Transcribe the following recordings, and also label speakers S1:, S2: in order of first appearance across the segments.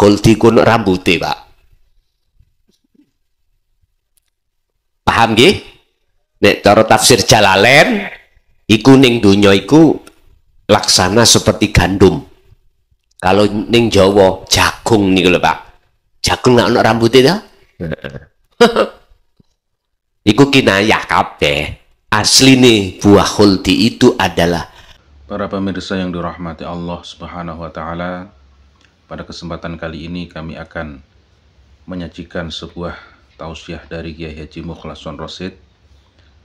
S1: khuldi ku rambute, Pak. Paham nggih? Nek cara tafsir Jalalain iku ning donya iku laksana seperti gandum. Kalau ning Jawa jagung niku lho, Pak. Jagung nggak ono rambutnya dah. Iku kinayah kabeh. Asli nih buah khuldi itu adalah.
S2: Para pemirsa yang dirahmati Allah Subhanahu wa taala, pada kesempatan kali ini kami akan menyajikan sebuah tausiah dari Kiai Haji Mukhlason Rosyid.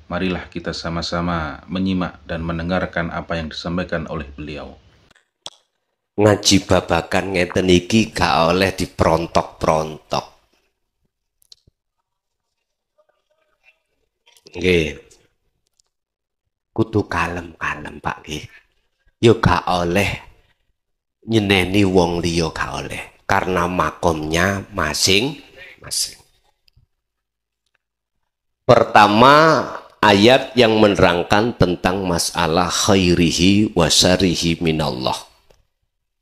S2: Marilah kita sama-sama menyimak dan mendengarkan apa yang disampaikan oleh beliau.
S1: Ngaji babakan ngeten iki gak oleh diperontok-perontok. Nggih. Kudu kalem-kalem, Pak nggih. Yo gak oleh nyeneni wong liya, gak oleh. Karena makomnya masing-masing. Pertama, ayat yang menerangkan tentang masalah khairihi wa syarihi minallah.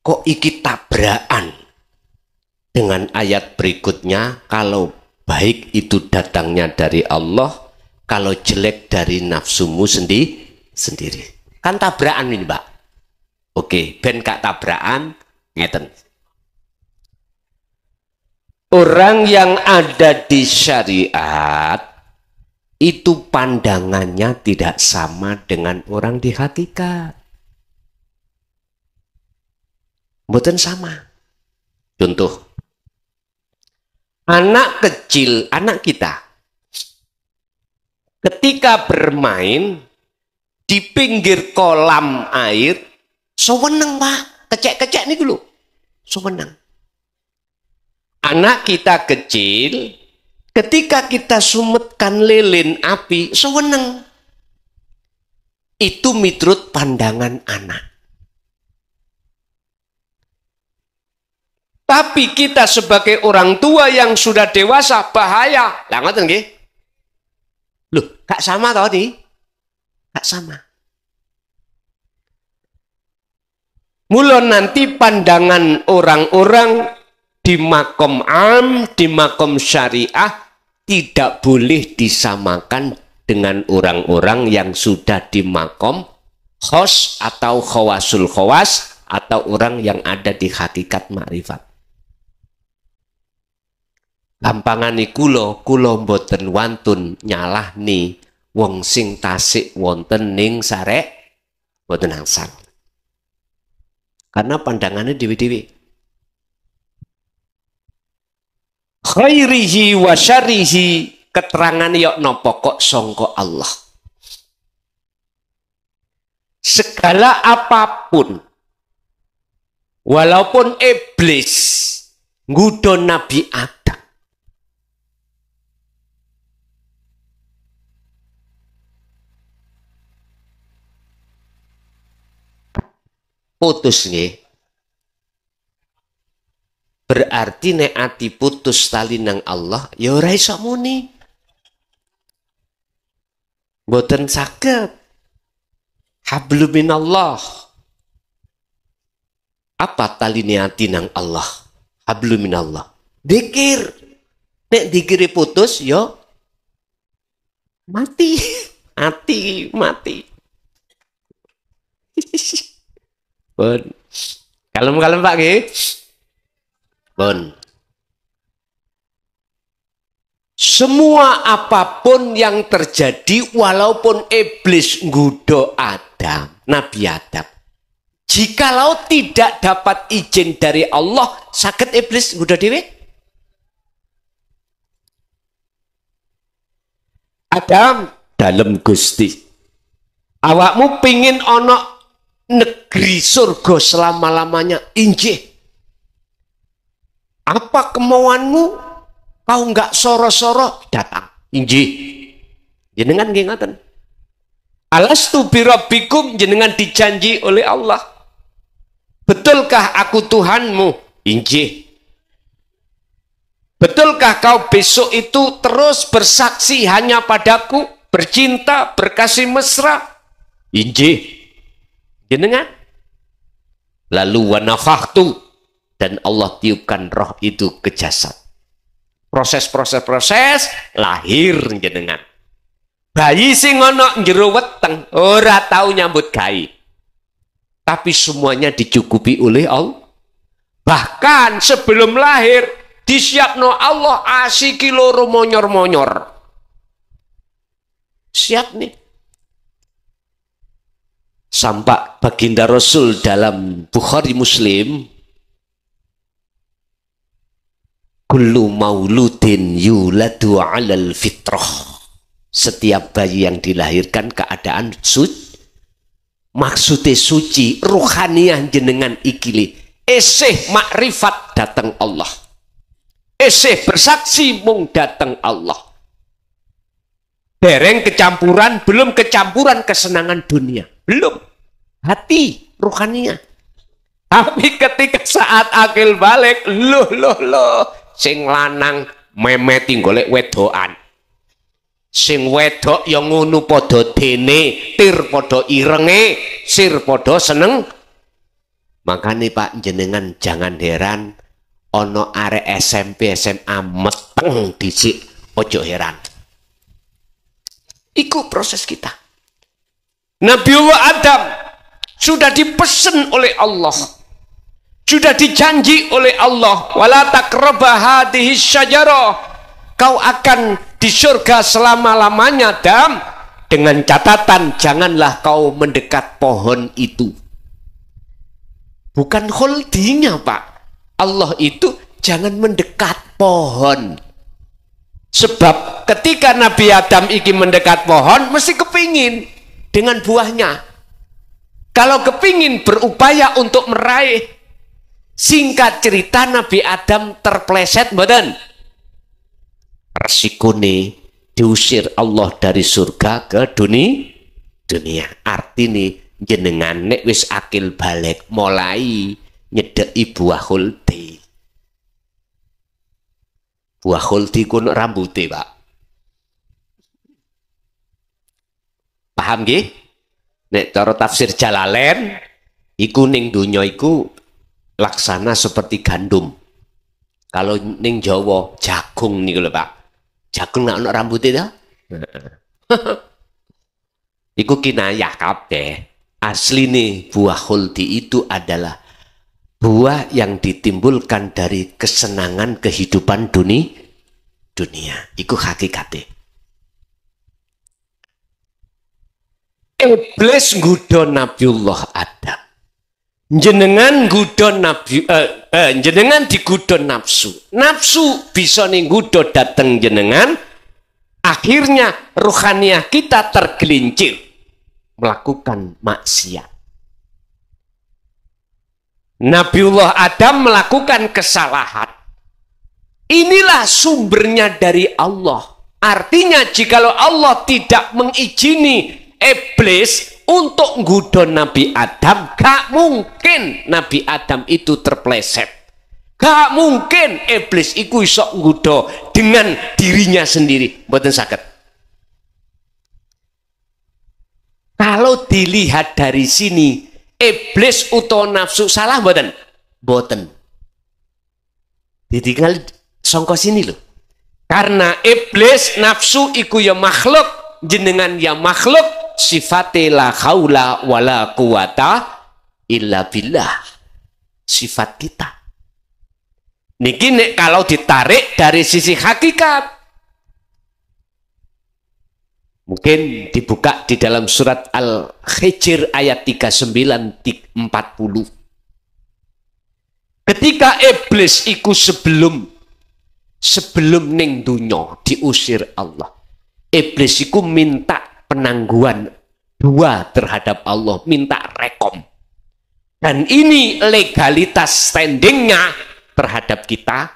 S1: Kok iki tabrakan dengan ayat berikutnya, kalau baik itu datangnya dari Allah, kalau jelek dari nafsumu sendiri. Kan tabrakan ini, Pak. Oke, ben gak tabrakan, ngeten. Orang yang ada di syariat itu pandangannya tidak sama dengan orang di hakikat. Mboten sama. Contoh, anak kecil, anak kita, ketika bermain di pinggir kolam air, sewenang, Pak, kecek-kecek nih dulu, sewenang. Anak kita kecil, ketika kita sumetkan lilin api, sewenang. Itu miturut pandangan anak. Tapi kita sebagai orang tua yang sudah dewasa, bahaya. Lah ngoten nggih. Loh, gak sama toh nih? Gak sama. Mula nanti pandangan orang-orang di makom am, di makom syariah tidak boleh disamakan dengan orang-orang yang sudah di makom khos atau khawasul khawas atau orang yang ada di hakikat makrifat. Gampangan iku lho, kula mboten wantun nyalahni wong sing tasik wonten ning sarek mboten angsal. Karena pandangannya dewi-dewi. Khairihi wa syarihi, keterangan yok nopo kok songko Allah. Segala apapun, walaupun iblis nggodha Nabi Adam, putus nggih. Berarti nek ati putus tali nang Allah, ya ora iso muni. Mboten saged. Hablum minallah. Apa tali ati nang Allah? Hablum minallah. Dikir. Nek dikiri putus, ya mati. Mati. Pun. Kalem-kalem Pak nggih. Pun. Semua apapun yang terjadi, walaupun iblis nggodha Adam, Nabi Adam, jikalau tidak dapat izin dari Allah, saged iblis nggodha dhewe? Adam, dalem Gusti, awakmu pingin ono negeri surga selama-lamanya, injih. Apa kemauanmu? Kau enggak soro-soro datang. Injih. Jenengan nggih ngoten. Alastu birabbikum, jenengan dijanji oleh Allah. Betulkah aku Tuhanmu? Injih. Betulkah kau besok itu terus bersaksi hanya padaku, bercinta, berkasih mesra? Injih. Jenengan. Lalu wa nafakhtu, dan Allah tiupkan roh itu ke jasad. Proses lahir jenengan. Bayi sing ana njero weteng ora tahu nyambut gawe. Tapi semuanya dicukupi oleh Allah. Bahkan sebelum lahir disiapno Allah asiki loro monyor-monyor. Siap nih. Sampai baginda Rasul dalam Bukhari Muslim, kullu mauludin yuladu 'alal fitrah. Setiap bayi yang dilahirkan keadaan suci, maksudnya suci, ruhaniah jenengan ikili, esih makrifat datang Allah, esih bersaksi mung datang Allah. Dereng kecampuran, belum kecampuran kesenangan dunia, belum hati ruhaniah. Tapi ketika saat akil balik, loh, sing lanang memeti golek wedokan. Sing wedok yang ngono podo dene, tir podo irenge, sir podo seneng. Makanya Pak jenengan jangan heran ono arek SMP SMA meteng dhisik, ojo heran. Iku proses kita. Nabiullah Adam sudah dipesen oleh Allah, sudah dijanji oleh Allah, wala taqraba hadhihi syajarah, kau akan di surga selama-lamanya Adam, dengan catatan janganlah kau mendekat pohon itu. Bukan holdingnya Pak, Allah itu jangan mendekat pohon. Sebab ketika Nabi Adam ingin mendekat pohon mesti kepingin dengan buahnya. Kalau kepingin berupaya untuk meraih, singkat cerita Nabi Adam terpleset badan. Resikone diusir Allah dari surga ke dunia. Artinya jenengan nek wis akil balik mulai nyedeki buah huldi. Buah huldi kun rambute Pak. Paham nggih? Nek cara tafsir Jalalain iku ning donya iku laksana seperti gandum. Kalau ning Jawa jagung niku lho Pak. Jagung nak ono rambut itu, iku kinayah kabeh. Asli nih buah khuldi itu adalah buah yang ditimbulkan dari kesenangan kehidupan dunia. Iku hakikate. Iblis nggodha Nabiullah Adam. Jenengan jenengan digodha nafsu. Nafsu bisa ning nggodha dateng jenengan, akhirnya ruhaniah kita tergelincir melakukan maksiat. Nabiullah Adam melakukan kesalahan. Inilah sumbernya dari Allah. Artinya jikalau Allah tidak mengizini iblis untuk nggodha Nabi Adam, gak mungkin Nabi Adam itu terpleset. Gak mungkin iblis itu iso nggodha dengan dirinya sendiri. Mboten saged. Kalau dilihat dari sini, iblis utawa nafsu salah mboten? Mboten. Ditinggal sangka sini loh. Karena iblis nafsu iku ya makhluk, jenengan ya makhluk. Sifatnya la haula wala quwata illa billah. Sifat kita. Niki nek kalau ditarik dari sisi hakikat, mungkin dibuka di dalam surat Al-Hijr ayat 39-40. Ketika iblis iku sebelum ning dunya diusir Allah, iblis iku minta penangguhan dua terhadap Allah, minta rekom. Dan ini legalitas standingnya terhadap kita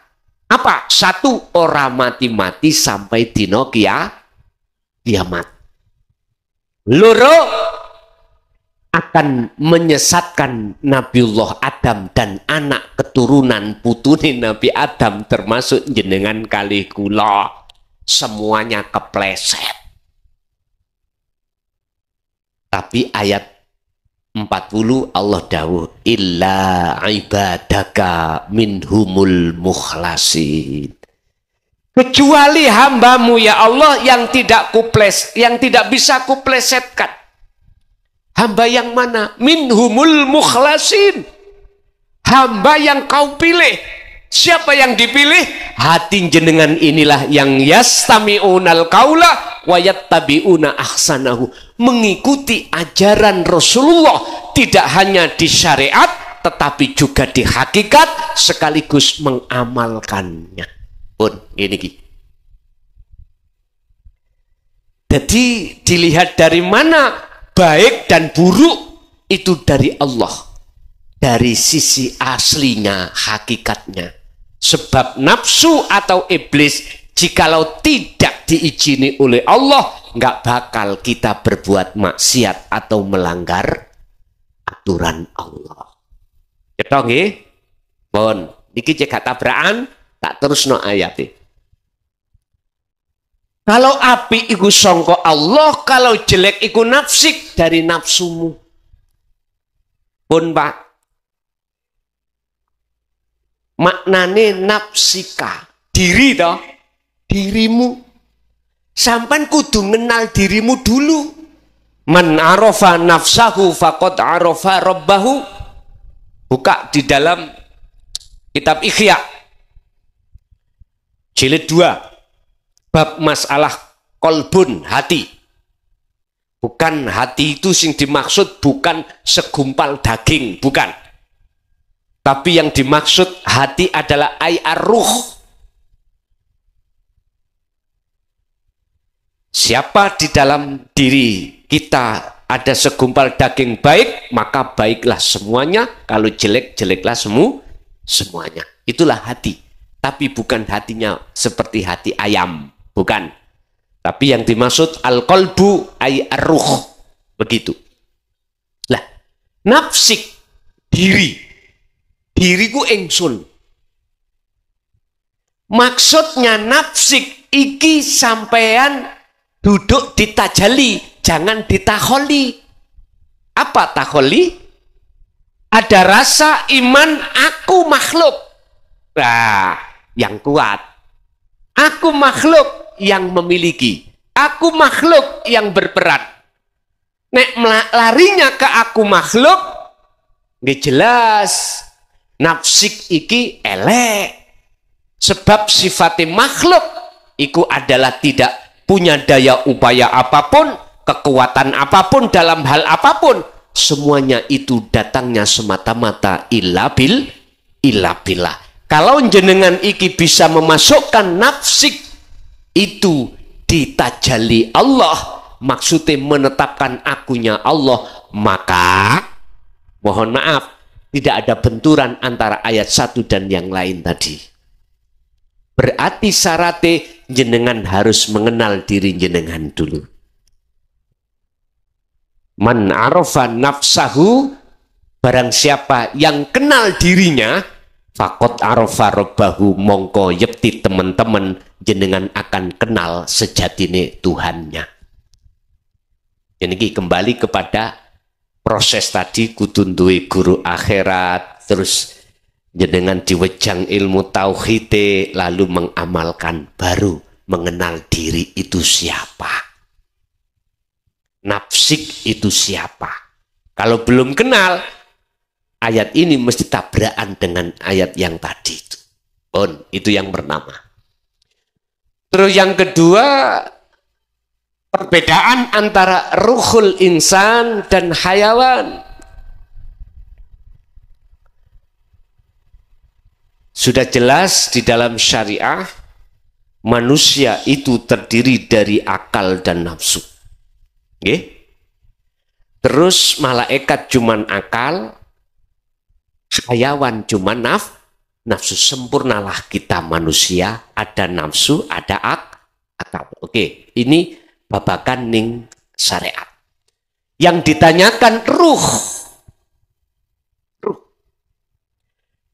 S1: apa? Satu, orang mati-mati sampai dino kiamat. Loro, akan menyesatkan Nabiullah Adam dan anak keturunan putune Nabi Adam termasuk jenengan kali kula, semuanya kepleset. Tapi ayat 40 Allah dawuh illa ibadaka minhumul mukhlasin. Kecuali hambamu ya Allah yang tidak bisa kuplesetkan. Hamba yang mana? Minhumul mukhlasin. Hamba yang kau pilih. Siapa yang dipilih? Hati jenengan inilah yang yastami'unal qaula wa yattabi'una ahsanahu. Mengikuti ajaran Rasulullah tidak hanya di syariat tetapi juga di hakikat sekaligus mengamalkannya. Pun ini. Jadi dilihat dari mana baik dan buruk itu dari Allah. Dari sisi aslinya, hakikatnya. Sebab nafsu atau iblis jikalau tidak diizini oleh Allah, nggak bakal kita berbuat maksiat atau melanggar aturan Allah. Cetok nggih? Pun niki cek tabrakan, tak terusno ayate. Kalau api iku sangka Allah, kalau jelek iku nafsik dari nafsumu. Pun Pak. Maknane nafsika, diri toh, dirimu. Sampan kudu mengenal dirimu dulu. Man arafa nafsahu faqad arafa rabbahu. Buka di dalam kitab Ihya jilid 2 bab masalah kolbun, hati. Bukan hati itu sing dimaksud bukan segumpal daging, bukan. Tapi yang dimaksud hati adalah ar-ruh. Siapa di dalam diri kita ada segumpal daging baik, maka baiklah semuanya. Kalau jelek, jeleklah semuanya. Itulah hati. Tapi bukan hatinya seperti hati ayam. Bukan. Tapi yang dimaksud al-qalbu ar-ruh. Begitu. Lah, nafsik, diri. Diriku ingsun. Maksudnya nafsik iki sampean duduk di tajali, jangan ditakholi. Apa takholi? Ada rasa iman aku makhluk. Nah, yang kuat. Aku makhluk yang memiliki. Aku makhluk yang berperan. Nek larinya ke aku makhluk, nggih jelas. Nafsik iki elek. Sebab sifatnya makhluk iku adalah tidak punya daya upaya apapun, kekuatan apapun dalam hal apapun. Semuanya itu datangnya semata-mata illa billah. Kalau jenengan iki bisa memasukkan nafsik itu di tajalli Allah, maksudnya menetapkan akunya Allah, maka mohon maaf, tidak ada benturan antara ayat 1 dan yang lain tadi. Berarti syaratnya jenengan harus mengenal diri jenengan dulu. Man arafa nafsahu, barang siapa yang kenal dirinya, faqad arafa rabbahu, mongko yekti teman-teman jenengan akan kenal sejatine Tuhannya. Ini kembali kepada proses tadi, kudu duwe guru akhirat, terus jenengan diwejang ilmu tauhid, lalu mengamalkan, baru mengenal diri itu siapa. Nafsik itu siapa. Kalau belum kenal, ayat ini mesti tabrakan dengan ayat yang tadi itu. Itu yang pertama. Terus yang kedua, perbedaan antara ruhul insan dan hayawan. Sudah jelas di dalam syariah, manusia itu terdiri dari akal dan nafsu. Oke? Terus malaikat cuman akal, hayawan cuman nafsu. Sempurnalah kita manusia, ada nafsu, ada akal. Oke, ini babakan ning syariat. Yang ditanyakan ruh.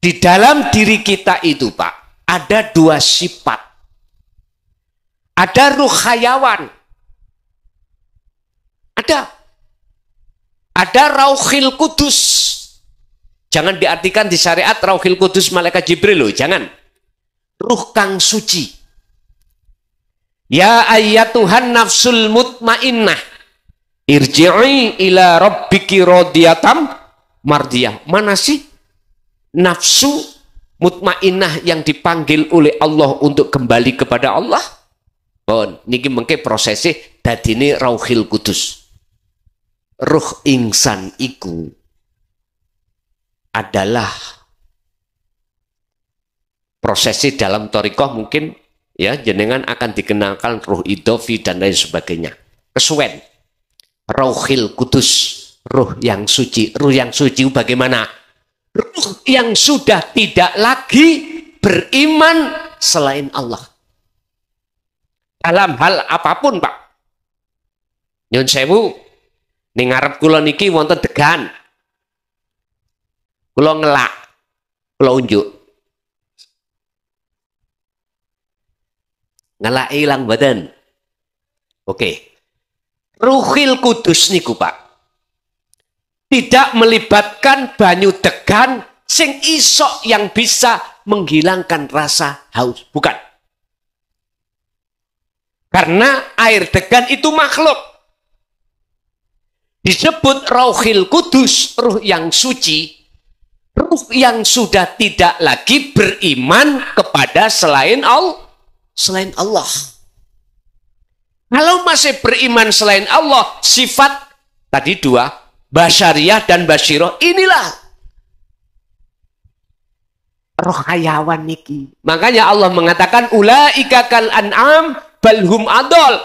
S1: Di dalam diri kita itu, Pak, ada dua sifat. Ada ruh hayawan. Ada. Ada Rauhil Kudus. Jangan diartikan di syariat Rauhil Kudus malaikat Jibril loh, jangan. Ruh kang suci. Ya ayyatuhan nafsul mutmainnah, irji'i ila rabbiki radiyatam mardiyah. Mana sih nafsu mutmainnah yang dipanggil oleh Allah untuk kembali kepada Allah? Bon, niki mengke prosesnya dadine Rauhil Kudus. Ruh insan iku adalah prosesnya dalam thariqah mungkin ya jenengan akan dikenalkan ruh idofi dan lain sebagainya. Kesuwen Rauhil Kudus, ruh yang suci. Ruh yang suci bagaimana? Ruh yang sudah tidak lagi beriman selain Allah. Dalam hal apapun, Pak. Nyun sewu, ning ngarep kula niki wonten degan. Kula ngelak, kula unjuk. Ngelak ilang badan. Oke. Ruhil Kudus niku, Pak. Tidak melibatkan banyu degan sing isok yang bisa menghilangkan rasa haus. Bukan. Karena air degan itu makhluk. Disebut Rauhil Kudus, ruh yang suci. Ruh yang sudah tidak lagi beriman kepada selain Allah. Kalau masih beriman selain Allah, sifat tadi dua, basyariyah dan basyiroh, inilah roh hayawan niki. Makanya Allah mengatakan ulaika kal an'am balhum adol.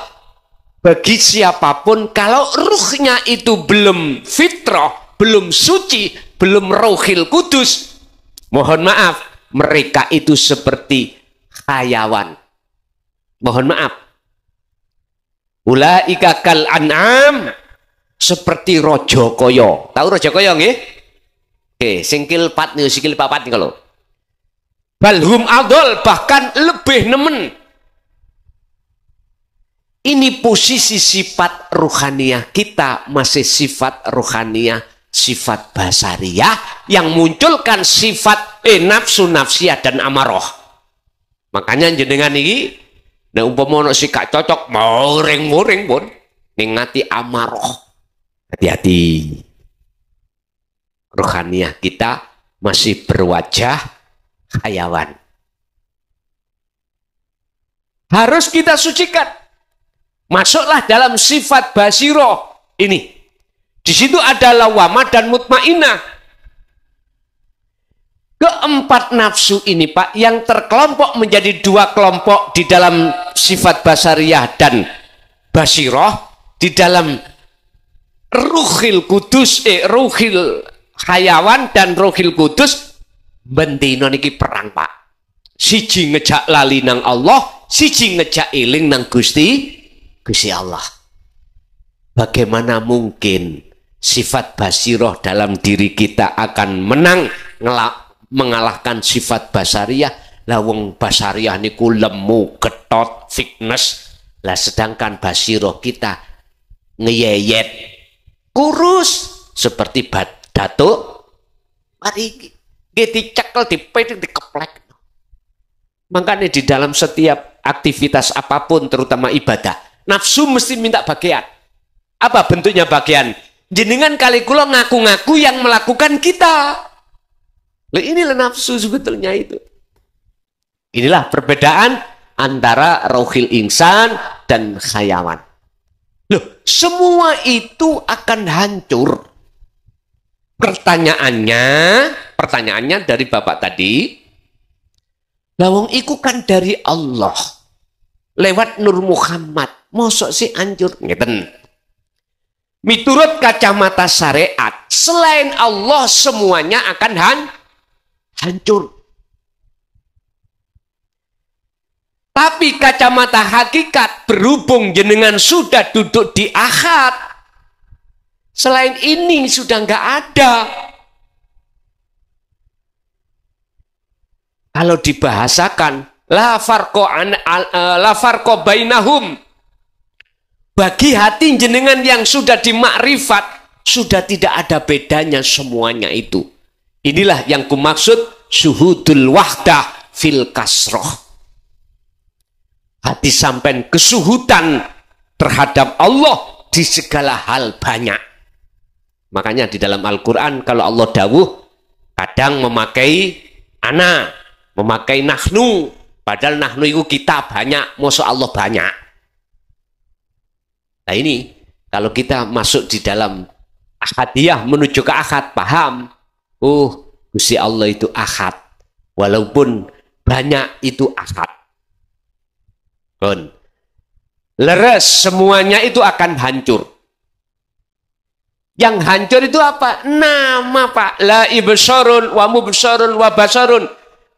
S1: Bagi siapapun kalau ruhnya itu belum fitrah, belum suci, belum Rauhil Kudus, mohon maaf, mereka itu seperti hayawan. Mohon maaf. Ulaika kal an'am, seperti rojo koyo. Tahu rojo koyo nggih? Oke, singkil pat nih, singkil papat nih kalau. Balhum adol, bahkan lebih nemen. Ini posisi sifat ruhaniyah kita masih sifat ruhaniyah, sifat basariyah yang munculkan sifat nafsu nafsiyah dan amaroh. Makanya jenengan ini, nah umpama ono sikak cocok, moring-moring pun ngingati amaroh. Hati-hati. Ruhaniyah kita masih berwajah hayawan. Harus kita sucikan. Masuklah dalam sifat basiroh ini. Di situ ada lawamah dan mutmainah. Keempat nafsu ini, Pak, yang terkelompok menjadi dua kelompok di dalam sifat basariyah dan basiroh, di dalam Ruhil Kudus, Ruhil hayawan dan Ruhil Kudus, bendino niki perang, Pak. Siji ngejak lali nang Allah, siji ngejak eling nang Gusti Allah. Bagaimana mungkin sifat basiroh dalam diri kita akan menang mengalahkan sifat basariyah? Lawang basariyah niku lemu, ketot, fitness. Lah sedangkan basiroh kita ngeyeyet, kurus seperti datuk. Mari dicekel, dipetik, dikeplek. Makanya di dalam setiap aktivitas apapun, terutama ibadah, nafsu mesti minta bagian. Apa bentuknya bagian? Jenengan kali kula ngaku-ngaku yang melakukan kita. Loh, inilah nafsu sebetulnya itu. Inilah perbedaan antara Rauhil insan dan hayawan. Loh, semua itu akan hancur. Pertanyaannya dari Bapak tadi, lawang iku kan dari Allah. Lewat Nur Muhammad, mosok sih hancur ngeten. Miturut kacamata syariat, selain Allah semuanya akan hancur. Tapi kacamata hakikat, berhubung jenengan sudah duduk di akhirat, selain ini sudah nggak ada. Kalau dibahasakan, la farqo bainahum. Bagi hati jenengan yang sudah di makrifat, Sudah tidak ada bedanya semuanya itu. Inilah yang kumaksud syuhudul wahdah fil kasroh. Hati sampai kesuhutan terhadap Allah di segala hal banyak. Makanya di dalam Al-Quran kalau Allah dawuh kadang memakai ana, memakai nahnu, padahal nahnu itu kita banyak, maksud Allah banyak. Nah ini kalau kita masuk di dalam ahadiyah menuju ke ahad, paham? Gusti Allah itu ahad, walaupun banyak itu ahad. Leres semuanya itu akan hancur. Yang hancur itu apa? Nama, Pak. La ibsarun wa mubsarun wa basarun.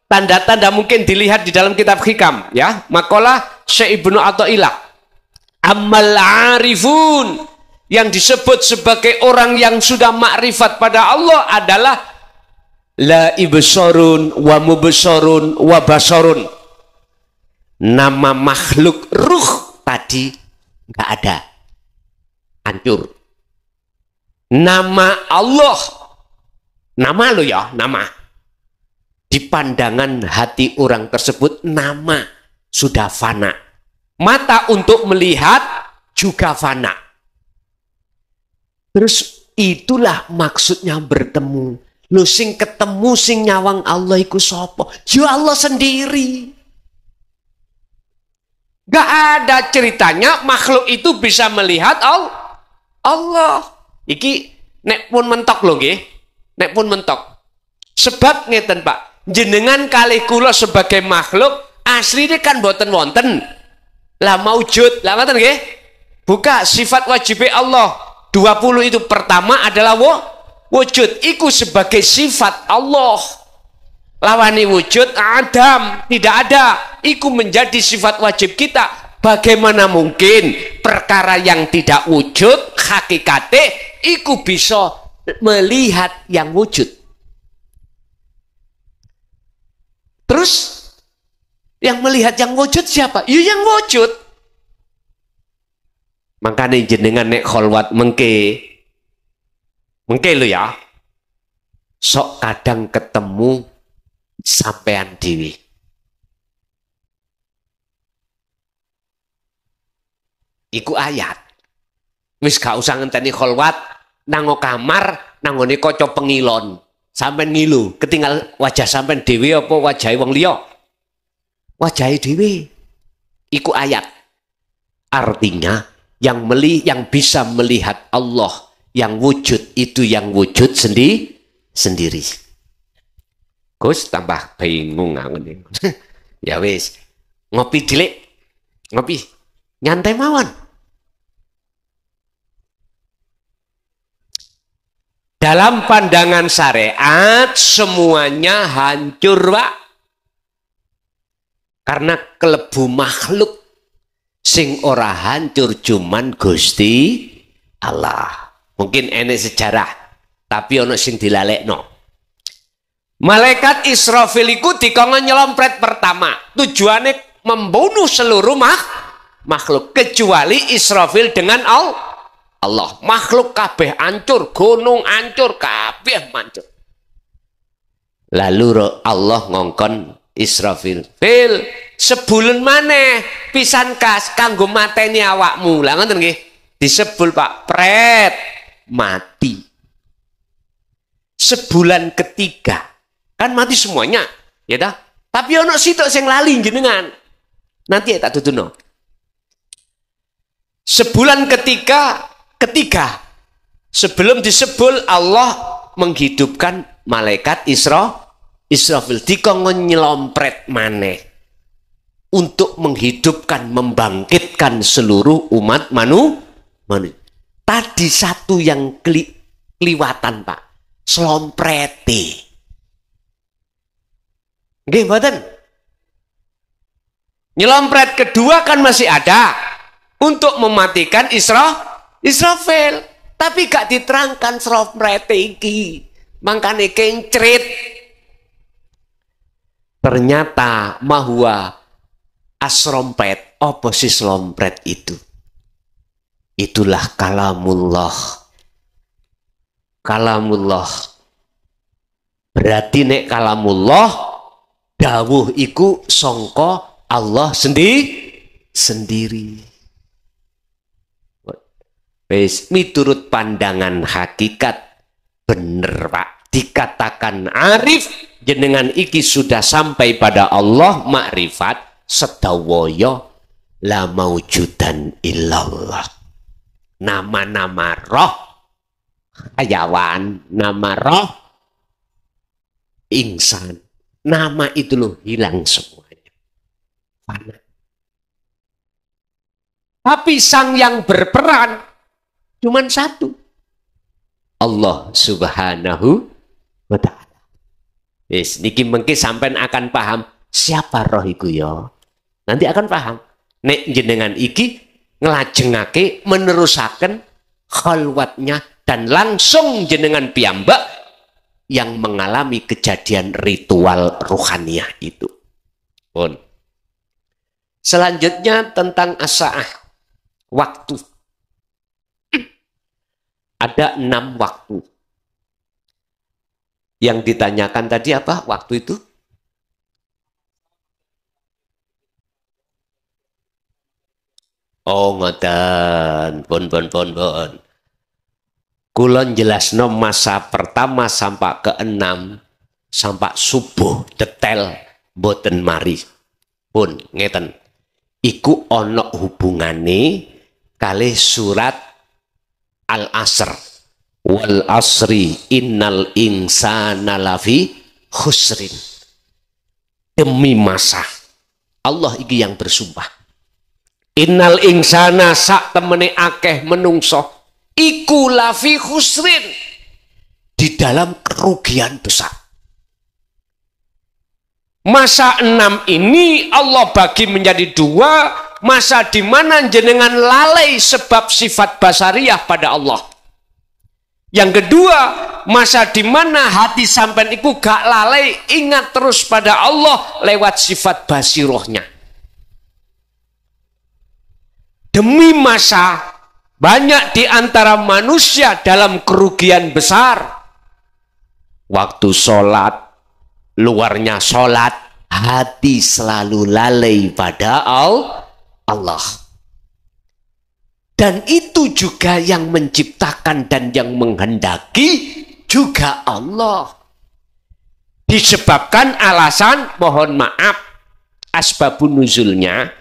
S1: Tanda-tanda mungkin dilihat di dalam kitab hikam, ya. Makalah Syekh Ibnu Athaillah. Ammal arifun, yang disebut sebagai orang yang sudah makrifat pada Allah adalah la ibsarun wa mubsarun wa basarun. Nama makhluk ruh tadi nggak ada, hancur. Nama Allah, nama lo ya, nama. Di pandangan hati orang tersebut, nama sudah fana. Mata untuk melihat juga fana. Terus itulah maksudnya bertemu. Lo sing ketemu sing nyawang Allah iku sapa? Ya Allah sendiri. Gak ada ceritanya makhluk itu bisa melihat Allah. Iki nek pun mentok lho nggih. Nek pun mentok. Sebab ngeten Pak, jenengan kalih kula sebagai makhluk asline kan boten wonten. Lah maujud, lah ngoten nggih. Buka sifat wajib Allah. 20 itu pertama adalah wujud. Iku sebagai sifat Allah. Lawani wujud Adam, tidak ada. Iku menjadi sifat wajib kita. Bagaimana mungkin perkara yang tidak wujud hakikate iku bisa melihat yang wujud? Terus yang melihat yang wujud siapa? Ya yang wujud. Makanya jenengan nek kholwat mengke lo ya. Sok kadang ketemu sampean dewi. Iku ayat. Wis gak usah ngenteni kholwat nang kamar nangone kaca pengilon. Sampean ngilu, ketinggal wajah sampean dhewe apa wajahe wong liya? Wajahe dhewe. Iku ayat. Artinya yang bisa melihat Allah yang wujud itu yang wujud sendiri. Gus tambah bingung aku nih. Ya wis, ngopi dilik. Ngopi. Nyantai mawon. Dalam pandangan syariat semuanya hancur, Pak. Karena kelebu makhluk sing ora hancur cuman Gusti Allah. Mungkin enek sejarah, tapi ono sing dilalekno. Malaikat Israfil iku dikongkon nyelompret pertama. Tujuannya membunuh seluruh makhluk kecuali Israfil dengan Allah. Makhluk kabeh hancur, gunung hancur, kabeh hancur. Lalu Allah ngongkon Israfil, "Fil, sebulan maneh pisan kas kanggo mateni awakmu." Lah ngoten nggih. Disebul Pak, pret mati. Sebulan ketiga kan mati semuanya, ya dah. Tapi ono sitok sing lali jenengan. Nanti ya tak tutuno. Sebulan ketiga sebelum disebul Allah menghidupkan malaikat Israfil dikongkon nyelompret maneh untuk menghidupkan, membangkitkan seluruh umat manusia. Tadi satu yang keliwatan Pak, selomprete. Nggih mboten? Nyelompret kedua kan masih ada untuk mematikan Israfil, tapi gak diterangkan selomprete iki. Mangkane kencrit. Ternyata mahwa asrompet, apa sih selompret itu? Itulah kalamullah. kalamullah. Berarti nek kalamullah dawuh iku sangka Allah sendiri. Wis miturut pandangan hakikat bener Pak, dikatakan arif jenengan iki sudah sampai pada Allah makrifat sedawaya la maujudan illallah. Nama-nama roh hayawan, nama roh insan, nama itu loh hilang semuanya, fana. Tapi sang yang berperan cuman satu, Allah Subhanahu wa ta'ala. Yes, niki mengki sampean akan paham siapa roh iku ya. Nanti akan paham. Nek jenengan iki ngelajengake menerusaken khalwatnya dan langsung jenengan piyambak yang mengalami kejadian ritual ruhaniyah itu. Pun. Selanjutnya tentang as-sa'ah, waktu. Ada 6 waktu. Yang ditanyakan tadi apa waktu itu? Oh ngoten, pun. Kulon jelasno masa pertama sampai ke-6 sampai subuh detail boten mari. Pun ngeten. Iku ono hubungane kali surat Al-Asr. Wal asri innal insana lafi khusrin. Demi masa Allah iki yang bersumpah. Innal insana sak temene akeh menungso iku lafi khusrin, di dalam kerugian besar. Masa 6 ini Allah bagi menjadi 2. Masa di mana jenengan lalai sebab sifat basariyah pada Allah. Yang kedua, masa di mana hati sampean iku gak lalai ingat terus pada Allah lewat sifat basirohnya. Demi masa, banyak di antara manusia dalam kerugian besar. Waktu sholat, luarnya sholat, hati selalu lalai pada Allah. Dan itu juga yang menciptakan dan yang menghendaki juga Allah. Disebabkan alasan, mohon maaf, asbabun nuzulnya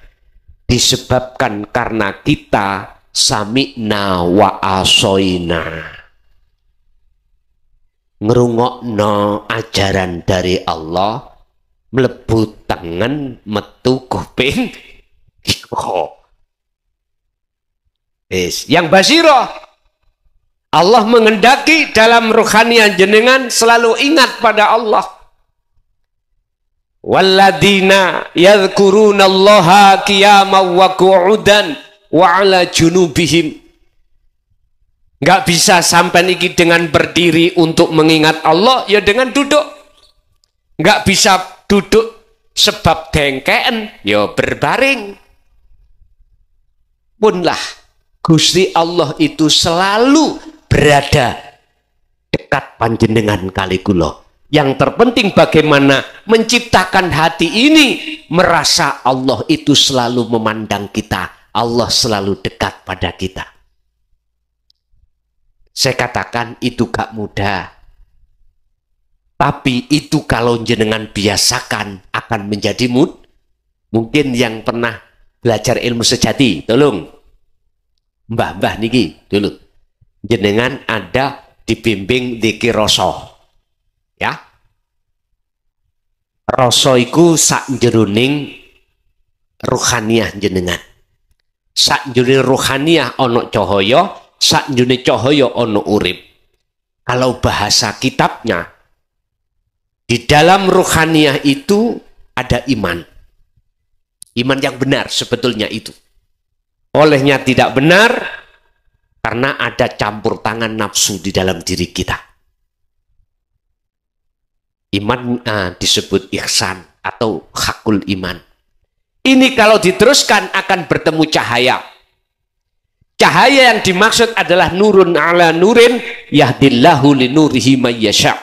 S1: disebabkan karena kita sami'na wa asoina, ngerungokno ajaran dari Allah, mlebu tangan metu kuping. Yang basiroh, Allah menghendaki dalam rohanian jenengan selalu ingat pada Allah. Walladzina yadhkurunallaha qiyaman wa qu'udan wa ala junubihim. Nggak bisa sampai niki dengan berdiri untuk mengingat Allah, ya dengan duduk. Nggak bisa duduk sebab dengkeen, ya berbaring. Punlah Gusti Allah itu selalu berada dekat panjenengan kali kula. Yang terpenting bagaimana menciptakan hati ini merasa Allah itu selalu memandang kita, Allah selalu dekat pada kita. Saya katakan itu gak mudah, tapi itu kalau jenengan biasakan akan menjadi mungkin yang pernah belajar ilmu sejati, tolong mbah niki dulu, jenengan ada dibimbing dzikir rasa, ya. Rasa iku sak jeroning ruhaniyah jenengan. Sak jeroning ruhaniyah ono cahaya, sak jeroning cahaya ono urip. Kalau bahasa kitabnya, di dalam ruhaniyah itu ada iman. Iman yang benar sebetulnya itu. Olehnya tidak benar karena ada campur tangan nafsu di dalam diri kita. Iman disebut ihsan atau hakul iman. Ini kalau diteruskan akan bertemu cahaya. Cahaya yang dimaksud adalah nurun ala nurin yahdillahu linurihi mayyasha.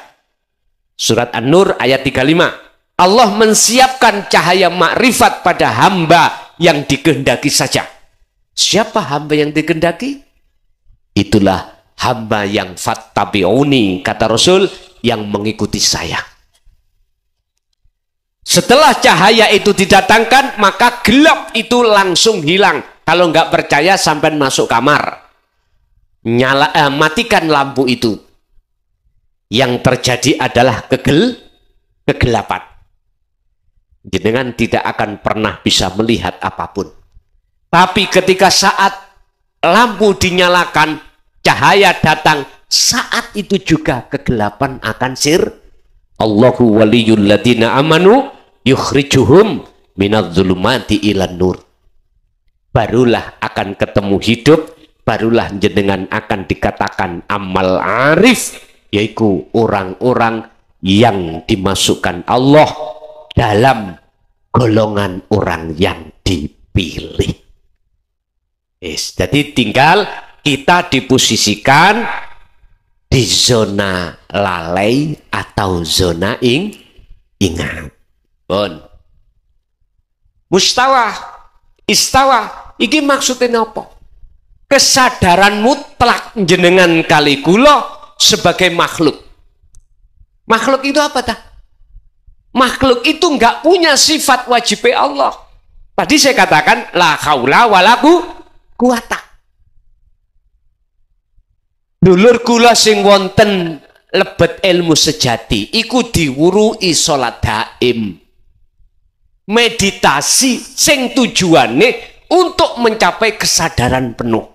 S1: Surat An-Nur ayat 35. Allah mensiapkan cahaya makrifat pada hamba yang dikehendaki saja. Siapa hamba yang dikehendaki? Itulah hamba yang fattabi'uni, kata Rasul, yang mengikuti saya. Setelah cahaya itu didatangkan, maka gelap itu langsung hilang. Kalau nggak percaya, sampai masuk kamar, matikan lampu itu. Yang terjadi adalah kegelapan. Jenengan tidak akan pernah bisa melihat apapun. Tapi ketika saat lampu dinyalakan, cahaya datang, saat itu juga kegelapan akan Allahu waliyul ladina amanu yukhrijuhum minadh-dhulumati ilan nur. Barulah akan ketemu hidup, barulah jenengan akan dikatakan amal arif, yaitu orang-orang yang dimasukkan Allah dalam golongan orang yang dipilih. Jadi tinggal kita diposisikan di zona lalai atau zona ingat. Bon. Mustawa, istawa, iki maksudnya apa? Kesadaran mutlak jenengan kali kula sebagai makhluk. Makhluk itu apa dah? Makhluk itu nggak punya sifat wajib Allah. Tadi saya katakan la haula wala quwata. Dulur kula sing wonten lebet ilmu sejati iku diwurui salat daim. Meditasi sing tujuannya untuk mencapai kesadaran penuh.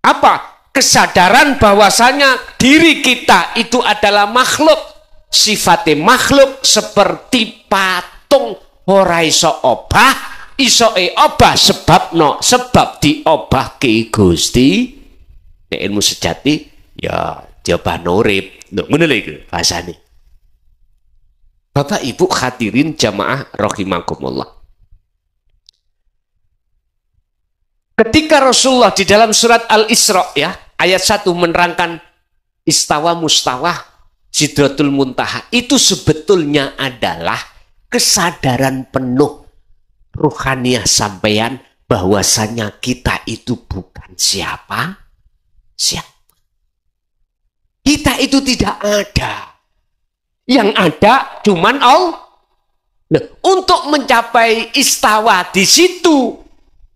S1: Apa? Kesadaran bahwasanya diri kita itu adalah makhluk. Sifatnya makhluk seperti patung ora iso obah, iso obah sebab diobahke Gusti. Ilmu sejati ya coba nurip. Ngono lho iku bahasane. Bapak Ibu hadirin jamaah rahimakumullah. Ketika Rasulullah di dalam surat Al-Isra ya, ayat 1 menerangkan istawa mustawa sidratul muntaha, itu sebetulnya adalah kesadaran penuh ruhaniyah sampeyan bahwasanya kita itu bukan siapa. Kita itu tidak ada. Yang ada cuman Allah. Nah, untuk mencapai istawa di situ,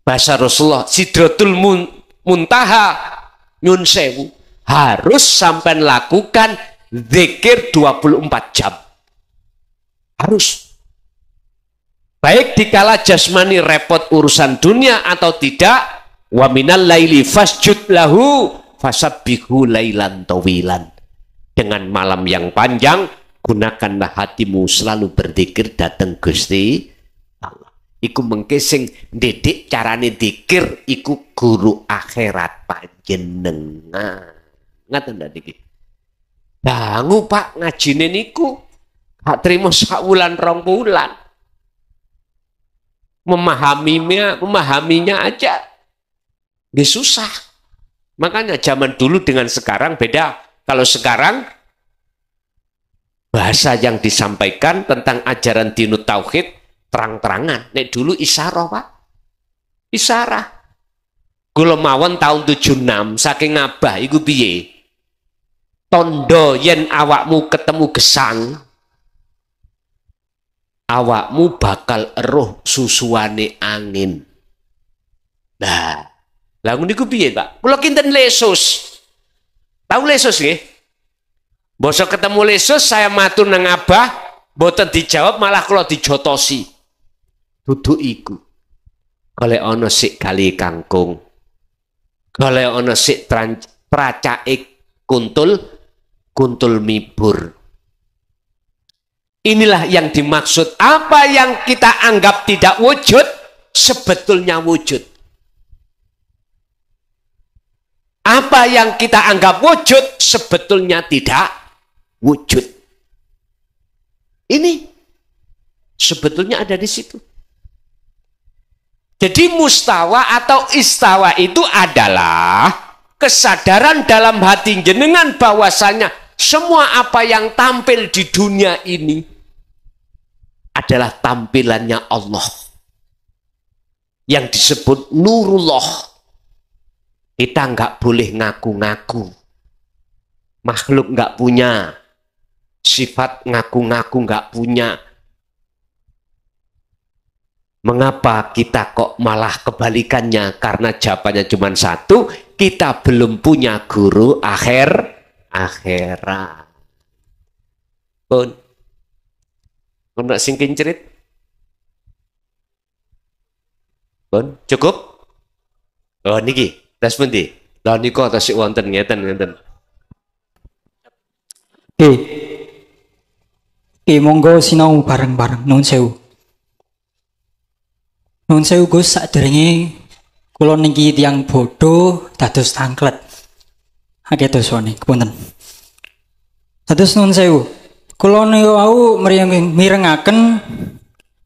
S1: bahasa Rasulullah sidratul muntaha nyun sewu, harus sampai lakukan zikir 24 jam. Harus. Baik dikala jasmani repot urusan dunia atau tidak, wa minal laili fasjud lahu fasabbihu lailan tawilan. Dengan malam yang panjang, gunakanlah hatimu selalu berzikir datang Gusti Allah. Iku mengkesing didik carane zikir iku guru akhirat panjenengan. Ngaten ndak niki? Dangu Pak ngajine niku gak trimo sak wulan 2 bulan. Memahaminya aja nggih susah. Makanya zaman dulu dengan sekarang beda. Kalau sekarang bahasa yang disampaikan tentang ajaran dinut tauhid terang-terangan. Nek dulu isyarah, Pak. Isyarah. Kula mawon tahun 76 saking abah iku piye? Tondo yen awakmu ketemu gesang, awakmu bakal eruh susuane angin. Nah, lah niku piye, Pak? Kula kinten lesus. Tahu lesus nggih? Bosok ketemu lesus saya matur nang abah, mboten dijawab malah kula dijotosi. Dudu iku. Golek ana sik kali kangkung. Golek ana sik tracake kuntul mibur. Inilah yang dimaksud. Apa yang kita anggap tidak wujud sebetulnya wujud. Apa yang kita anggap wujud sebetulnya tidak wujud. Ini sebetulnya ada di situ. Jadi mustawa atau istawa itu adalah kesadaran dalam hati jenengan bahwasanya semua apa yang tampil di dunia ini adalah tampilannya Allah yang disebut nurullah. Kita nggak boleh ngaku-ngaku. Makhluk nggak punya sifat ngaku-ngaku, nggak punya. Mengapa kita kok malah kebalikannya? Karena jawabannya cuma satu, kita belum punya guru akhirat. Pun, untuk singkin cerit, pun cukup. Oh niki, tas pundi. Lah niko tas wonten ngeten.
S3: Monggo sinau bareng-bareng. Nuwun sewu. Nuwun sewu Gus, saderenge kula niki tiyang bodho dados tangklet. Akeh dosane, kepunten. Dados nuwun sewu. Kula niku wau mirengaken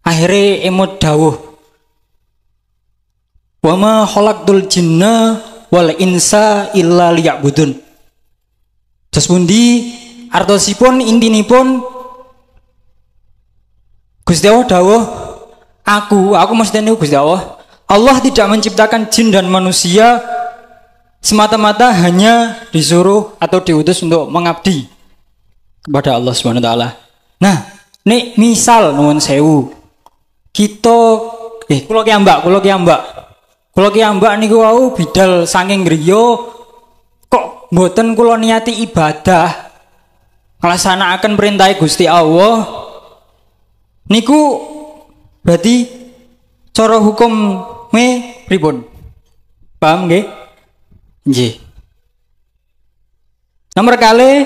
S3: akhire emut dawuh. Wa ma khalaqtul jinna wal insa illa liya'budun. Terus pundi artosipun intinipun Gusti Allah dawuh, aku mesti niku Gusti Allah. Allah tidak menciptakan jin dan manusia semata-mata hanya disuruh atau diutus untuk mengabdi kepada Allah Subhanahu wa taala. Nah, nek misal nuwun sewu kita kula ki ambak niku wau bidal saking griya kok mboten kula niati ibadah nglaksanaken perintah Gusti Allah niku berarti cara hukum pripun? Paham nggih? Nggih. Nomor kali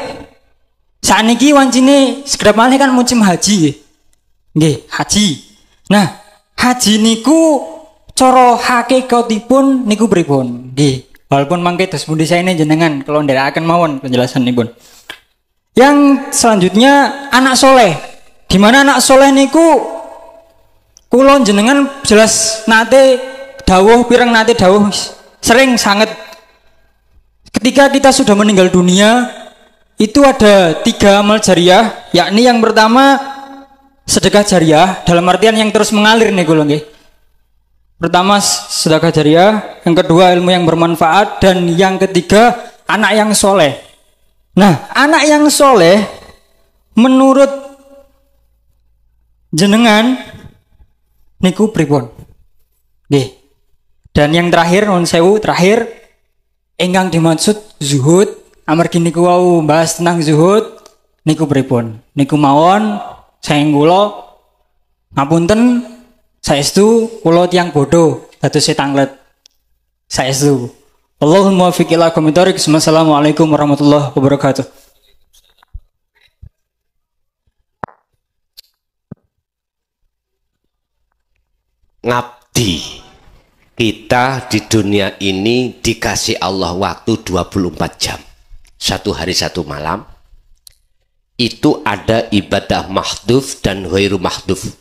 S3: sakniki wancine sekedap malih kan musim haji nggih, haji. Nah, haji niku cara hakikatipun niku pripun? Nggih. Walaupun mangke dos pundi saene jenengan kalau ndherekaken mawon penjelasanipun. Yang selanjutnya anak soleh. Di mana anak soleh niku kula jenengan jelas nate dawuh sering sangat ketika kita sudah meninggal dunia itu ada 3 amal jariah, yakni yang pertama sedekah jariah dalam artian yang terus mengalir nih kula nggih. Pertama sedekah jariah, yang kedua ilmu yang bermanfaat, dan yang ketiga anak yang soleh. Nah, anak yang soleh menurut jenengan niku pripun? Nggih. Dan yang terakhir nuwun sewu terakhir ingkang dimaksud zuhud, amargi niku wau bahas tentang zuhud niku pripun? Niku mawon saeng kula ngapunten saestu kula tiyang bodho dados tanglet. Saestu. Allahumma muwaffiq ila aqwamit thoriq. Assalamualaikum warahmatullahi wabarakatuh.
S1: Ngabdi. Kita di dunia ini dikasih Allah waktu 24 jam. 1 hari 1 malam. Itu ada ibadah mahdhuf dan ghairu mahdhuf.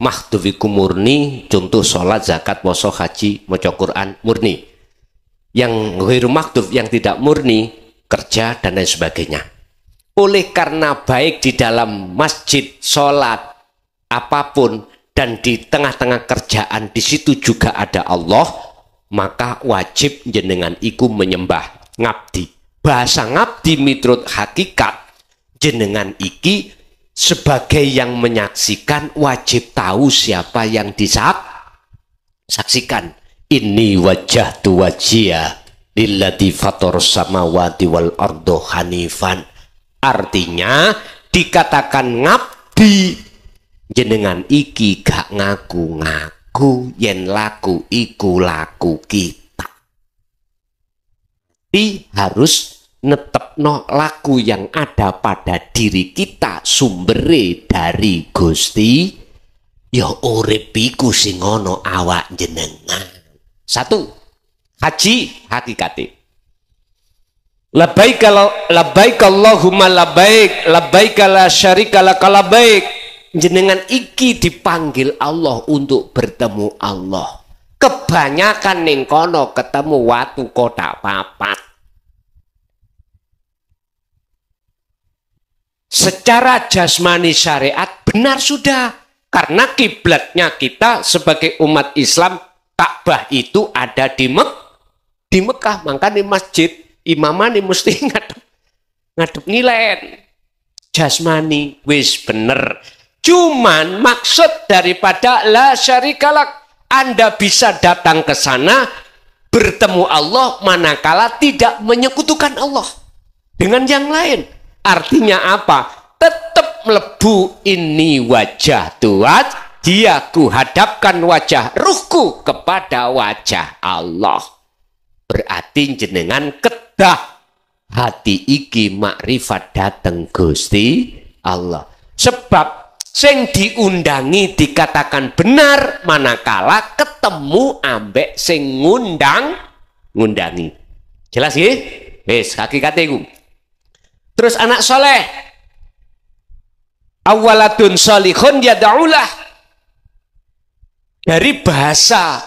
S1: Mahdhuf iku murni, contoh sholat, zakat, puasa, haji, maca Quran, murni. Yang ghairu mahdhuf, yang tidak murni, kerja dan lain sebagainya. Oleh karena baik di dalam masjid, sholat, apapun, dan di tengah-tengah kerjaan di situ juga ada Allah, maka wajib jenengan iku menyembah ngabdi. Bahasa ngabdi miturut hakikat jenengan iki sebagai yang menyaksikan wajib tahu siapa yang disaksikan. Inni wajjahtu wajhiya lillati fator samawati wal ardo hanifan. Artinya dikatakan ngabdi jenengan iki gak ngaku-ngaku yen laku iku laku kita. Harus netepno laku yang ada pada diri kita sumbere dari Gusti, ya urip iku sing ana awak jenengan. 1. Haji hakikate. Labbaik Allahumma labbaik, labbaik la syarika lak labbaik. Jenengan iki dipanggil Allah untuk bertemu Allah. Kebanyakan ning kono ketemu watu kotak papat. Secara jasmani syariat benar sudah. Karena kiblatnya kita sebagai umat Islam, Ka'bah itu ada di Mekah. Maka di masjid imaman mesti ngadep ngilen. Jasmani wis bener. Cuman maksud daripada la syarikalak, Anda bisa datang ke sana bertemu Allah manakala tidak menyekutukan Allah dengan yang lain. Artinya apa? Tetap melebu ini wajah Tuhan, dia ku hadapkan wajah ruhku kepada wajah Allah. Berarti jenengan kedah hati iki makrifat dateng Gusti Allah. Sebab sing diundangi dikatakan benar manakala ketemu ambek sing ngundangi. Jelas nggih? Wis hakikate iku. Terus anak soleh. Awaladun solihun yad'ulah. Dari bahasa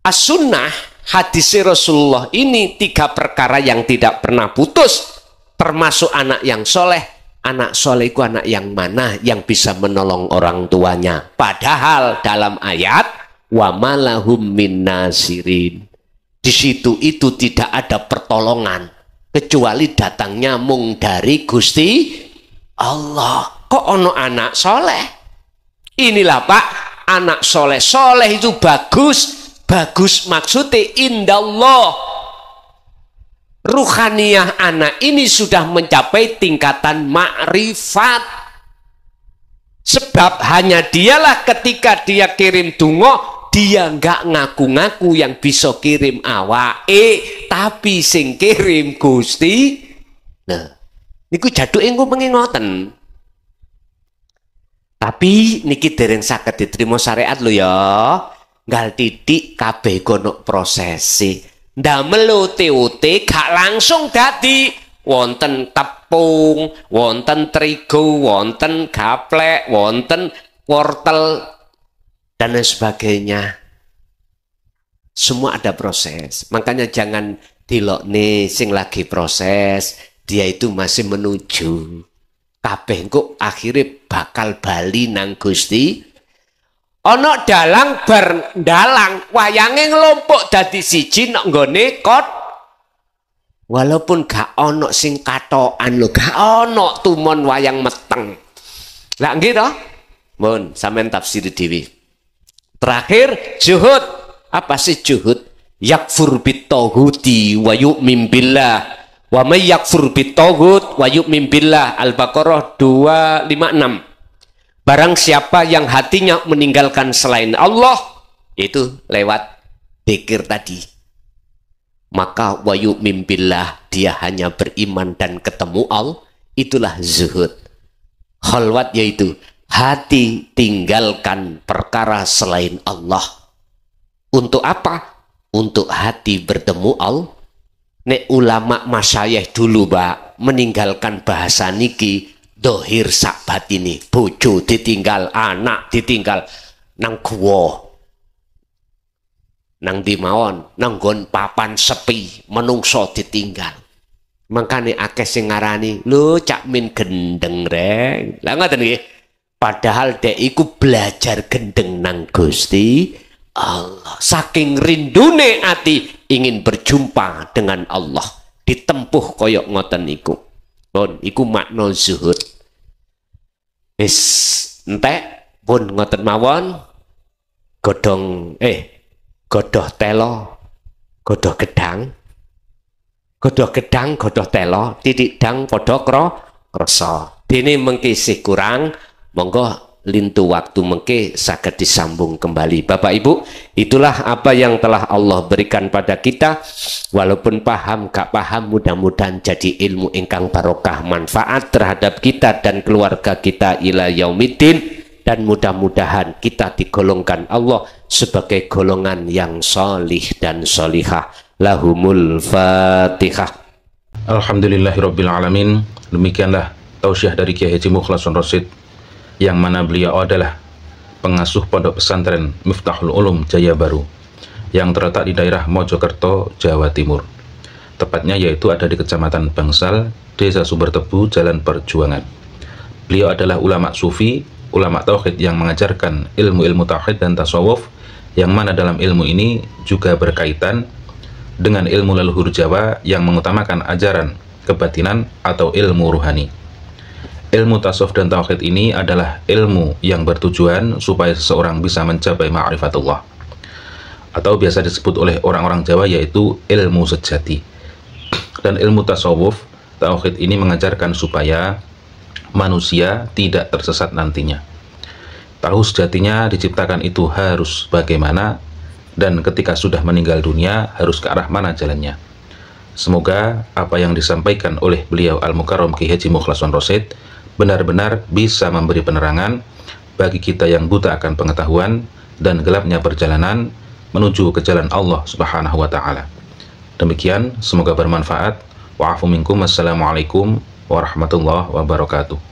S1: as-sunnah hadis Rasulullah ini 3 perkara yang tidak pernah putus, termasuk anak yang soleh. Anak soleh itu anak yang mana yang bisa menolong orang tuanya. Padahal dalam ayat wa malahum min nasirin, di situ itu tidak ada pertolongan kecuali datangnya mung dari Gusti Allah. Kok ono anak soleh? Inilah Pak, anak soleh. Soleh itu bagus. Bagus maksudnya indallah. Ruhaniyah anak ini sudah mencapai tingkatan makrifat. Sebab hanya dialah ketika dia kirim donga, dia nggak ngaku-ngaku yang bisa kirim awake, tapi sing kirim Gusti. Nah, niku jaduke engko pengingoten. Tapi niki dereng saged diterima syariat lho ya. Nggal titik kabeh kono prosesi. Ndamel UT gak langsung dadi wonten tepung, wonten terigu, wonten gaplek, wonten wortel dan lain sebagainya. Semua ada proses. Makanya jangan dilokne sing lagi proses, dia itu masih menuju. Kabeh kok akhirnya bakal bali nang Gusti. Ono dalang bar dalang wayange nglompok dadi siji nek nggone kot. Walaupun gak ono sing katokan lho, gak ono tumon wayang meteng. Lah nggih to? Mun sampean tafsir dhewe. Terakhir juhud. Apa sih juhud? Yakfur bitaghuti wa yu'min billah. Wa may yakfur bitaghut wa yu'min billah. Al-Baqarah 256. Barang siapa yang hatinya meninggalkan selain Allah, itu lewat dzikir tadi, maka wa yu'min billah, dia hanya beriman dan ketemu Allah. Itulah zuhud. Khalwat yaitu hati tinggalkan perkara selain Allah. Untuk apa? Untuk hati bertemu Allah. Nek ulama masyayikh dulu Pak meninggalkan bahasa niki dohir sak batini, bojo ditinggal, anak ditinggal, nang guwa, nang dimawon, nang nggon papan sepi, menungso ditinggal. Makane akeh sing ngarani, lho cak min gendeng reng. Lah ngoten nggih. Padahal dek iku belajar gendeng nang Gusti Allah. Saking rindune ati ingin berjumpa dengan Allah, ditempuh koyok ngoten iku. Pun iku makna zuhud. Wis entek pun ngoten mawon. Godhong godoh telo, godoh gedang. Godoh gedang, godoh telo, titik dang padha krasa. Dene mengki isih kurang, monggo lintu waktu mengke saged disambung kembali. Bapak Ibu, itulah apa yang telah Allah berikan pada kita. Walaupun paham gak paham, mudah-mudahan jadi ilmu ingkang barokah, manfaat terhadap kita dan keluarga kita ila yaumiddin. Dan mudah-mudahan kita digolongkan Allah sebagai golongan yang solih dan solihah. Lahumul Fatihah.
S2: Alhamdulillahirabbil alamin. Demikianlah tausiah dari Kiai Haji Mukhlason Rosyid, yang mana beliau adalah pengasuh pondok pesantren Miftahul Ulum Jaya Baru. yang terletak di daerah Mojokerto, Jawa Timur. Tepatnya yaitu ada di Kecamatan Bangsal, Desa Sumbertebu, Jalan Perjuangan. Beliau adalah ulama sufi, ulama tauhid yang mengajarkan ilmu-ilmu tauhid dan tasawuf, yang mana dalam ilmu ini juga berkaitan dengan ilmu leluhur Jawa yang mengutamakan ajaran kebatinan atau ilmu ruhani. Ilmu tasawuf dan tauhid ini adalah ilmu yang bertujuan supaya seseorang bisa mencapai ma'rifatullah, atau biasa disebut oleh orang-orang Jawa yaitu ilmu sejati. Dan ilmu tasawuf, tauhid ini mengajarkan supaya manusia tidak tersesat nantinya. Tahu sejatinya diciptakan itu harus bagaimana, dan ketika sudah meninggal dunia harus ke arah mana jalannya. Semoga apa yang disampaikan oleh beliau Al-Mukarram Kiai Haji Mukhlason Rosyid benar-benar bisa memberi penerangan bagi kita yang buta akan pengetahuan dan gelapnya perjalanan menuju ke jalan Allah Subhanahu wa Ta'ala. Demikian, semoga bermanfaat. Wa'afu minkum. Wassalamualaikum warahmatullahi wabarakatuh.